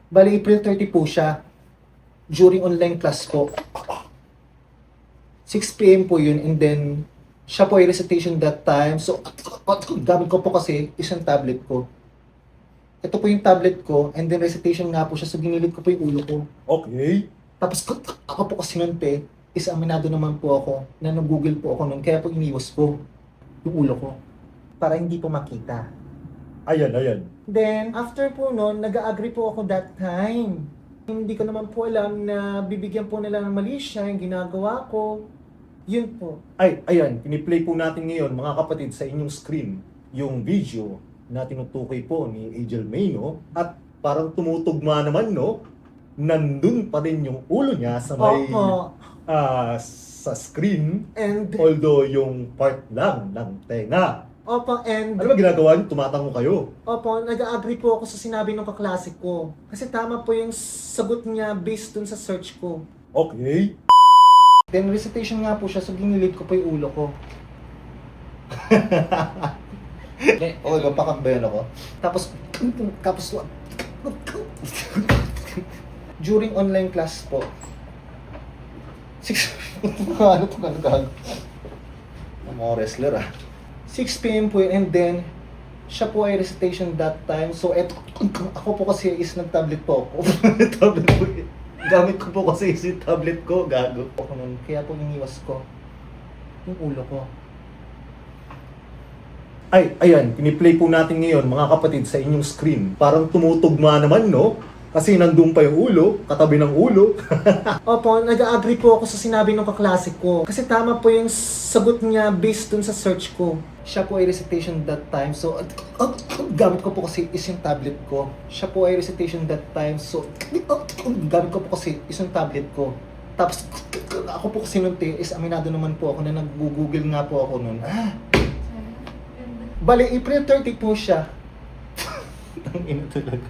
Bali, April 30 po siya. During online class po. 6 p.m. po yun, and then, siya po ay recitation that time. So, gamit ko po kasi isang tablet ko. Ito po yung tablet ko, and then recitation nga po siya, so ginilid ko po yung ulo ko. Okay. Tapos, ako po kasi nun, te, is aminado naman po ako, na nag-google po ako nun, kaya po iniwas ko yung ulo ko. Para hindi po makita. Ayan. Then, after po nun, nag-agree po ako that time. Hindi ko naman po alam na bibigyan po nila ng mali siya, yung ginagawa ko. Yun po. Ayan, piniplay po natin ngayon mga kapatid sa inyong screen yung video na tinutukoy po ni Angel May, no? At parang tumutugma naman, no? Nandun pa rin yung ulo niya sa may Opo. sa screen, And, although yung part lang ng tenga. opo, and, Ano ba ginagawa niyo? Tumatango kayo. opo, nag-agree po ako sa sinabi ng kaklase ko. Kasi tama po yung sagot niya based dun sa search ko. Okay. Then, recitation nga po siya, so ginilid ko po yung ulo ko. Okay, papakambayan ako. Tapos, during online class po, 6 p.m. po yun, and then, siya po ay recitation that time. So, ako po kasi is nag-tablet po ako. Tablet ko. Gamit ko po kasi yung tablet ko, gago. Ako nun, kaya po iniwas ko yung ulo ko. Ayan, piniplay po natin ngayon mga kapatid sa inyong screen. Parang tumutugma naman, no? Kasi nandun pa yung ulo, katabi ng ulo. Opo, nag-agree po ako sa sinabi ng kaklase ko. Kasi tama po yung sagot niya based dun sa search ko. Siya po ay recitation that time. So, gamit ko po kasi is yung tablet ko. Siya po ay recitation that time. So, gamit ko po kasi is yung tablet ko. Tapos, ako po kasi nun, te, is aminado naman po ako na nag-google nga po ako nun. Bali, April 30 po siya. Ang ina talaga.